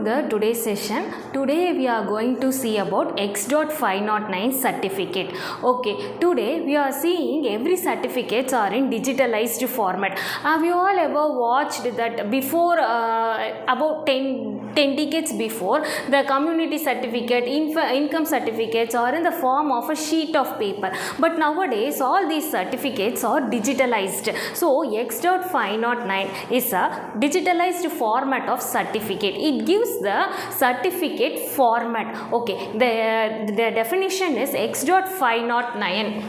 to the today's session. Today we are going to see about X.509 certificate. Okay, today we are seeing every certificates are in digitalized format. Have you all ever watched that before about 10 decades before, the community certificate, income certificates are in the form of a sheet of paper, but nowadays all these certificates are digitalized. So X.509 is a digitalized format of certificate. It gives the certificate format. Okay, the definition is X.509.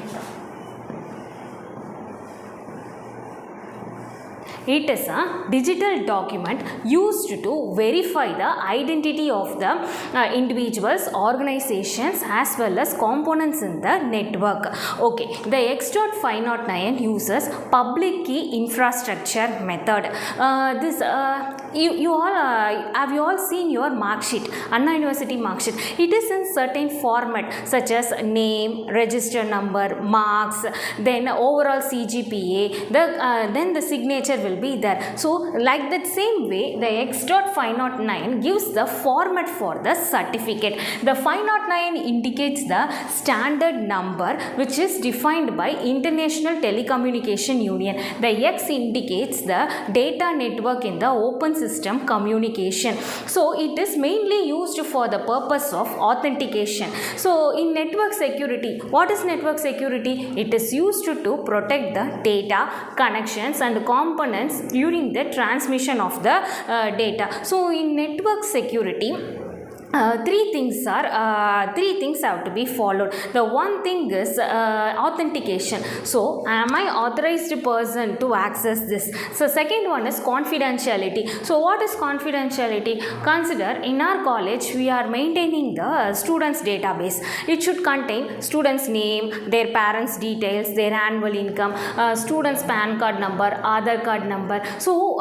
It is a digital document used to verify the identity of the individuals, organizations as well as components in the network. Okay, the X.509 uses public key infrastructure method. You all have you all seen your mark sheet, Anna University mark sheet? It is in certain format such as name, register number, marks, then overall CGPA, then the signature will be there. So like that same way, the X.509 gives the format for the certificate. The 509 indicates the standard number which is defined by International Telecommunication Union. The X indicates the data network in the open system communication. So it is mainly used for the purpose of authentication. So in network security, what is network security? It is used to protect the data, connections and components during the transmission of the data. So in network security, three things have to be followed. The one thing is authentication. So am I authorized person to access this? So second one is confidentiality. So what is confidentiality? Consider in our college we are maintaining the students database. It should contain students name, their parents details, their annual income, students PAN card number, Aadhaar card number. So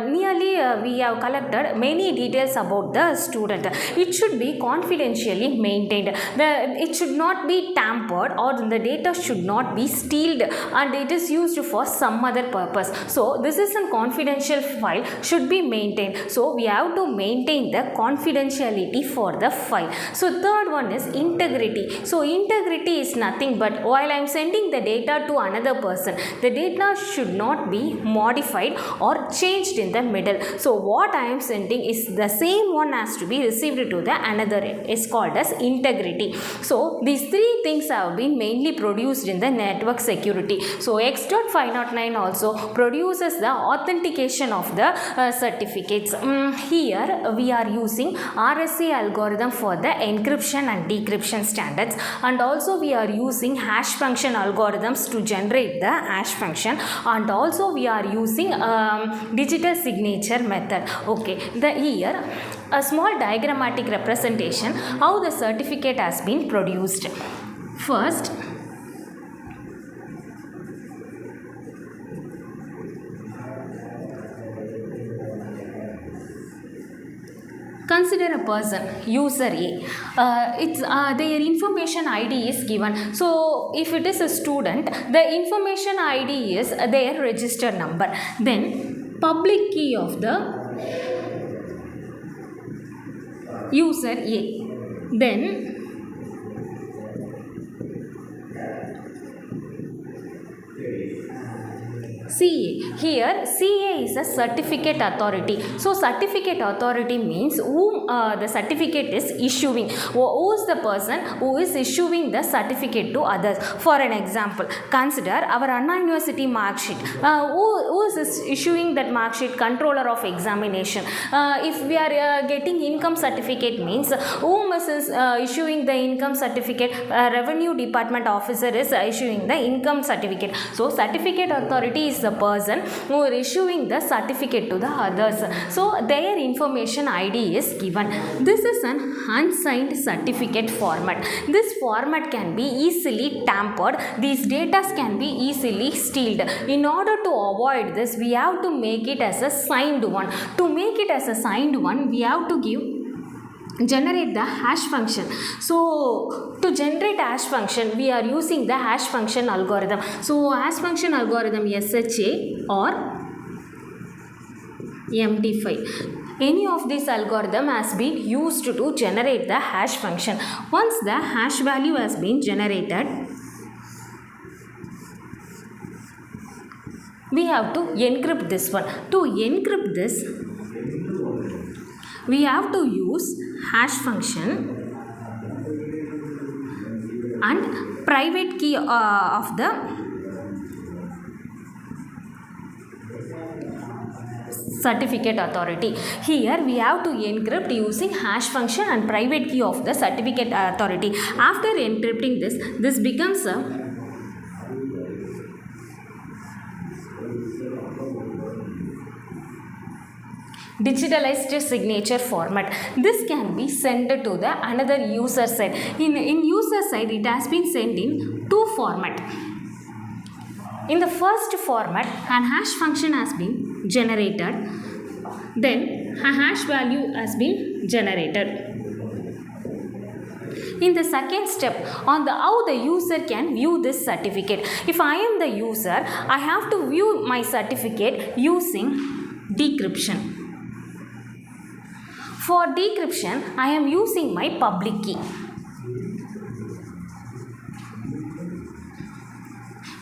nearly we have collected many details about the student. It should be confidentially maintained. It should not be tampered or the data should not be stealed and it is used for some other purpose. So this is a confidential file should be maintained. So we have to maintain the confidentiality for the file. So third one is integrity. So integrity is nothing but while I am sending the data to another person, the data should not be modified or changed in the middle. So what I am sending is the same one has to be received to the another is called as integrity. So these three things have been mainly produced in the network security. So X.509 also produces the authentication of the certificates. Here we are using RSA algorithm for the encryption and decryption standards, and also we are using hash function algorithms to generate the hash function, and also we are using digital signature method. Okay, here a small diagrammatic representation how the certificate has been produced. First, consider a person, user A. Their information ID is given. So if it is a student, the information ID is their register number. Then public key of the user A. Then CA. Here CA is a certificate authority. So certificate authority means whom the certificate is issuing. Who is the person who is issuing the certificate to others? For an example, consider our Anna University mark sheet. Who is issuing that mark sheet? Controller of examination. If we are getting income certificate means whom is issuing the income certificate? Revenue department officer is issuing the income certificate. So certificate authority is the person who is issuing the certificate to the others. So their information ID is given. This is an unsigned certificate format. This format can be easily tampered. These data can be easily stealed. In order to avoid this, we have to make it as a signed one. To make it as a signed one, we have to generate the hash function. So to generate hash function, we are using the hash function algorithm. So hash function algorithm SHA or MD5. Any of this algorithm has been used to generate the hash function. Once the hash value has been generated, we have to encrypt this one. To encrypt this, we have to use hash function and private key of the certificate authority. Here we have to encrypt using hash function and private key of the certificate authority. After encrypting this becomes a digitalized signature format. This can be sent to the another user side. In user side, it has been sent in two format. In the first format, an hash function has been generated, then a hash value has been generated. In the second step, on the how the user can view this certificate. If I am the user, I have to view my certificate using decryption. For decryption, I am using my public key.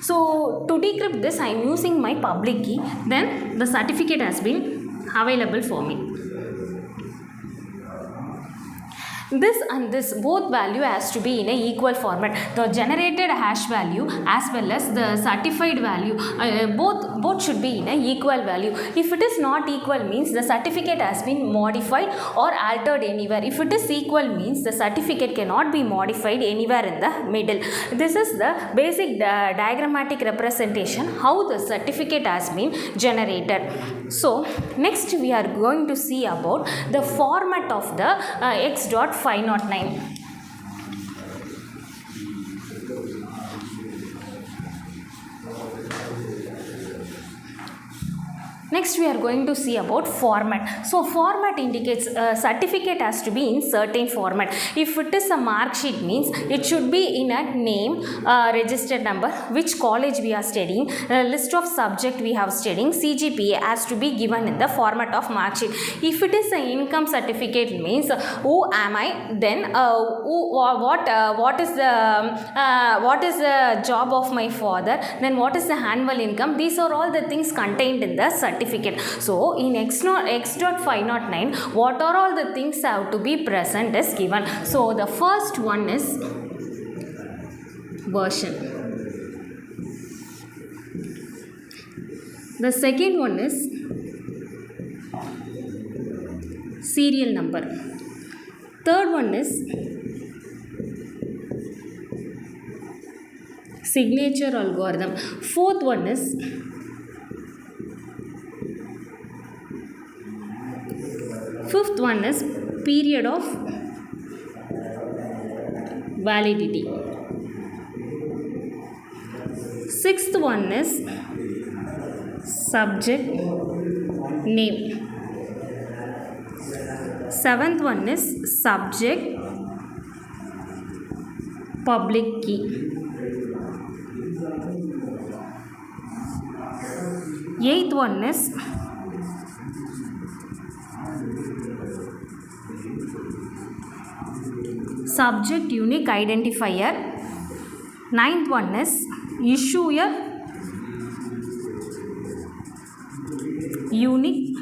So, to decrypt this, I am using my public key. Then, the certificate has been available for me. This and this both value has to be in a equal format. The generated hash value as well as the certified value both should be in a equal value. If it is not equal means the certificate has been modified or altered anywhere. If it is equal means the certificate cannot be modified anywhere in the middle. This is the basic diagrammatic representation how the certificate has been generated. So next we are going to see about the format of the X.509. Next we are going to see about format. So format indicates a certificate has to be in certain format. If it is a mark sheet means it should be in a name, registered number, which college we are studying, list of subject we have studying, CGPA has to be given in the format of mark sheet. If it is an income certificate means who am I, then what is the job of my father, then what is the annual income. These are all the things contained in the certificate. So in X.509 what are all the things have to be present is given. So the first one is version, the second one is serial number, third one is signature algorithm, fourth one is fifth one is period of validity, sixth one is subject name, seventh one is subject public key, eighth one is subject unique identifier, ninth one is issuer unique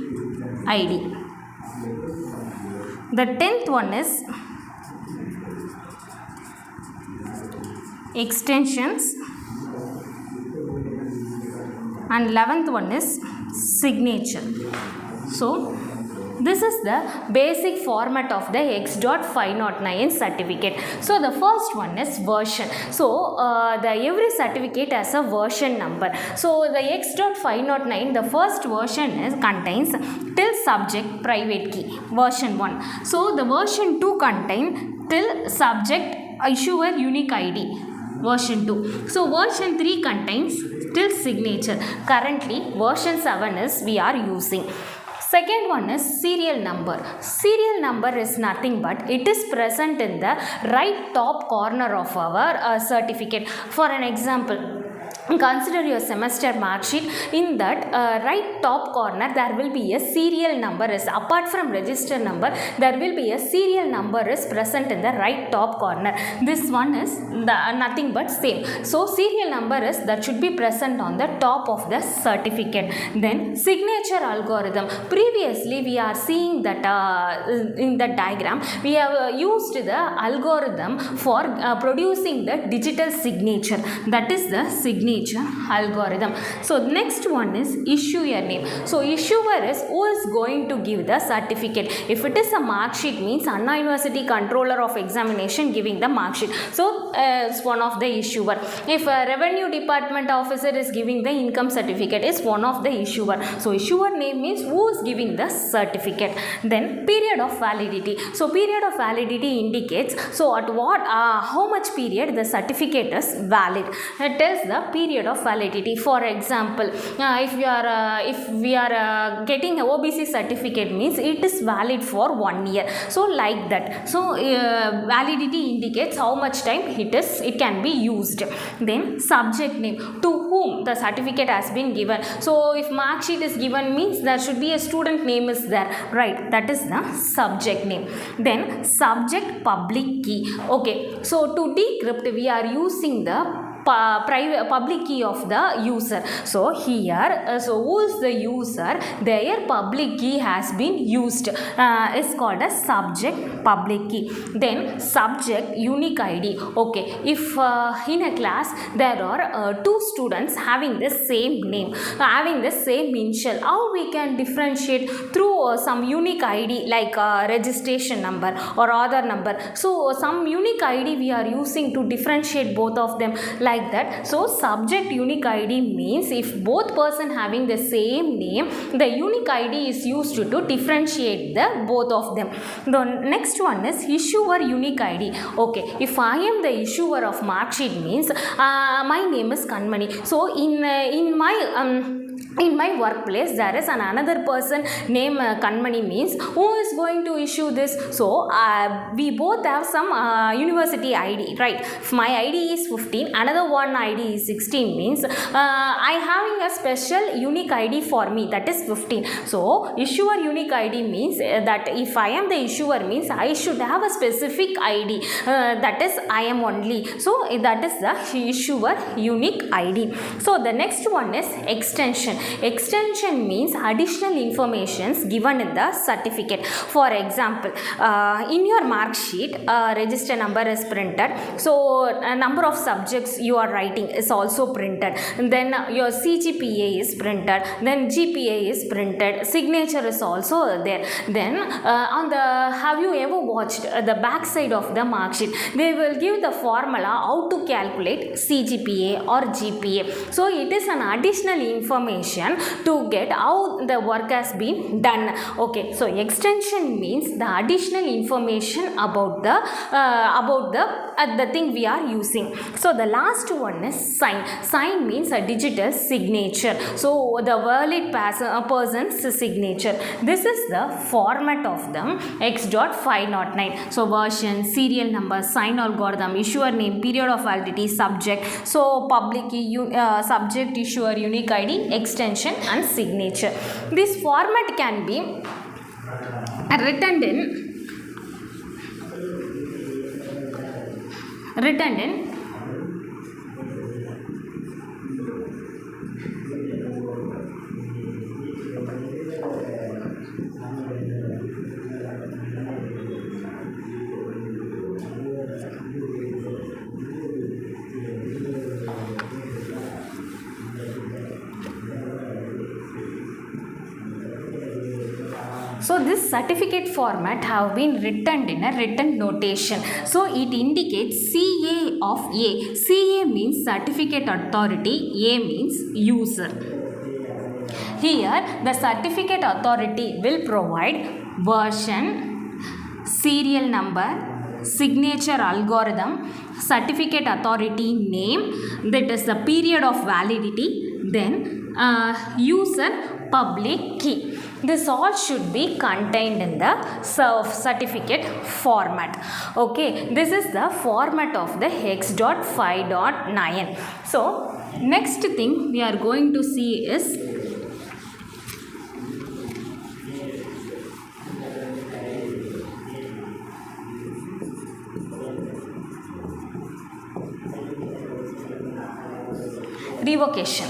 ID, the 10th one is extensions, and 11th one is signature. So this is the basic format of the X.509 certificate. So the first one is version. So every certificate has a version number. So the X.509, the first version contains till subject private key, version 1. So the version 2 contains till subject issuer unique ID, version 2. So version 3 contains till signature. Currently version 7 is we are using. Second one is serial number. Serial number is nothing but it is present in the right top corner of our certificate. For an example, Consider your semester mark sheet. In that right top corner there will be a serial number is, apart from register number, there will be a serial number is present in the right top corner. This one is nothing but same. So serial number is that should be present on the top of the certificate. Then signature algorithm. Previously we are seeing that in the diagram we have used the algorithm for producing the digital signature, that is the signature algorithm. So next one is issuer name. So issuer is who is going to give the certificate. If it is a mark sheet means Anna University Controller of Examination giving the mark sheet. So it's one of the issuer. If a revenue department officer is giving the income certificate, is one of the issuer. So issuer name means who is giving the certificate. Then period of validity. So period of validity indicates so at what how much period the certificate is valid. It tells the period of validity. For example, if we are getting a OBC certificate means it is valid for 1 year. So like that. So validity indicates how much time it can be used. Then subject name, to whom the certificate has been given. So if mark sheet is given means there should be a student name is there, right? That is the subject name. Then subject public key. Okay, so to decrypt we are using the private public key of the user. So here so who is the user, their public key has been used, is called as subject public key. Then subject unique ID. Okay, if in a class there are two students having the same name, having the same initial, how we can differentiate? Through some unique ID like registration number or Aadhaar number. So some unique ID we are using to differentiate both of them, like that. So subject unique ID means if both person having the same name, the unique ID is used to differentiate the both of them. The next one is issuer unique ID. Okay, if I am the issuer of mark sheet means my name is Kanmani. So in my workplace there is another person named Kanmani means who is going to issue this? So we both have some university ID, right? If my ID is 15, another one ID is 16 means I having a special unique ID for me, that is 15. So issuer unique ID means that if I am the issuer means I should have a specific ID, that is I am only. So that is the issuer unique ID. So the next one is extension. Extension means additional informations given in the certificate. For example, in your mark sheet register number is printed, so a number of subjects you are writing is also printed, and then your CGPA is printed, then GPA is printed, signature is also there. Then on the, have you ever watched the back side of the mark sheet? They will give the formula how to calculate CGPA or GPA. So it is an additional information to get how the work has been done. Okay, so extension means the additional information about the thing we are using. So the last one is sign. Sign means a digital signature. So the valid person's signature. This is the format of them. X.509. So version, serial number, sign algorithm, issuer name, period of validity, subject. So public key, subject, issuer, unique ID, extension and signature. This format can be written in So this certificate format have been written in a written notation. So it indicates CA of A. CA means certificate authority, A means user. Here the certificate authority will provide version, serial number, signature algorithm, certificate authority name, that is the period of validity, then user public key. This all should be contained in the certificate format. Okay, this is the format of the X.5.9. So next thing we are going to see is revocation.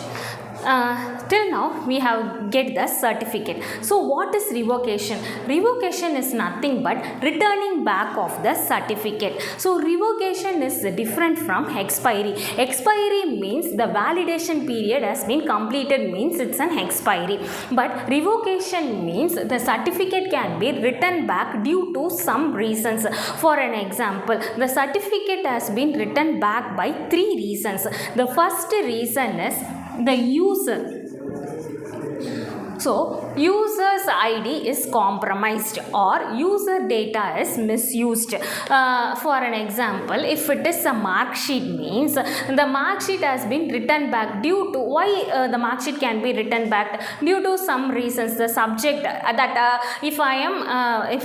Till now we have get the certificate. So what is revocation? Revocation is nothing but returning back of the certificate. So revocation is different from expiry. Expiry means the validation period has been completed, means it's an expiry. But revocation means the certificate can be returned back due to some reasons. For an example, the certificate has been returned back by 3 reasons. The first reason is the user. So user's ID is compromised or user data is misused. For an example, if it is a mark sheet, means the mark sheet has been returned back due to why the mark sheet can be returned back due to some reasons. The subject that if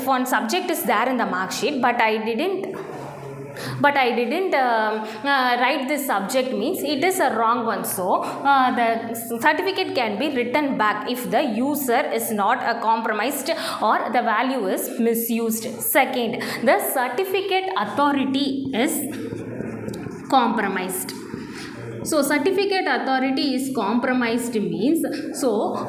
one subject is there in the mark sheet but I didn't write this subject, means it is a wrong one. So the certificate can be written back if the user is not compromised or the value is misused. Second, the certificate authority is compromised. So certificate authority is compromised means, for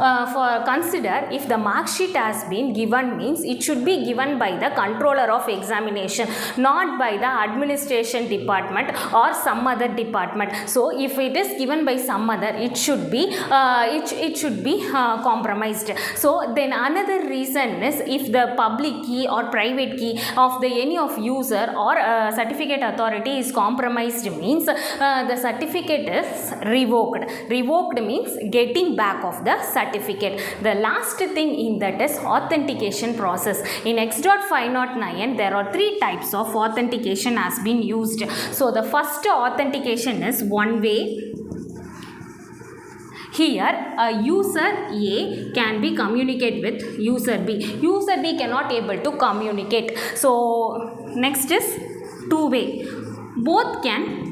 consider if the mark sheet has been given, means it should be given by the controller of examination, not by the administration department or some other department. So if it is given by some other, it should be compromised. So then another reason is if the public key or private key of the any of user or certificate authority is compromised, means the certificate is revoked. Revoked means getting back of the certificate. The last thing in that is authentication process. In X.509 there are 3 types of authentication has been used. So the first authentication is one way. Here a user A can be communicate with user B. User B cannot able to communicate. So next is two way. Both can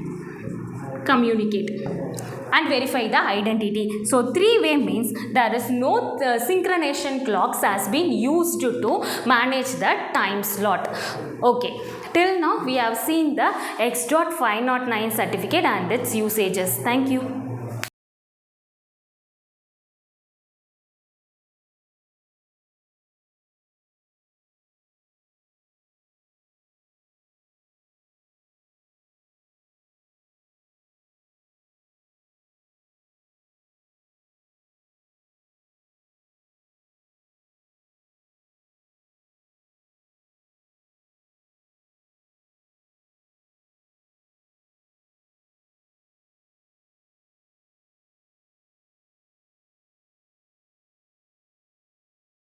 communicate and verify the identity. So 3-way means there is no synchronization clocks has been used to manage the time slot. Okay, till now we have seen the X.509 certificate and its usages. Thank you.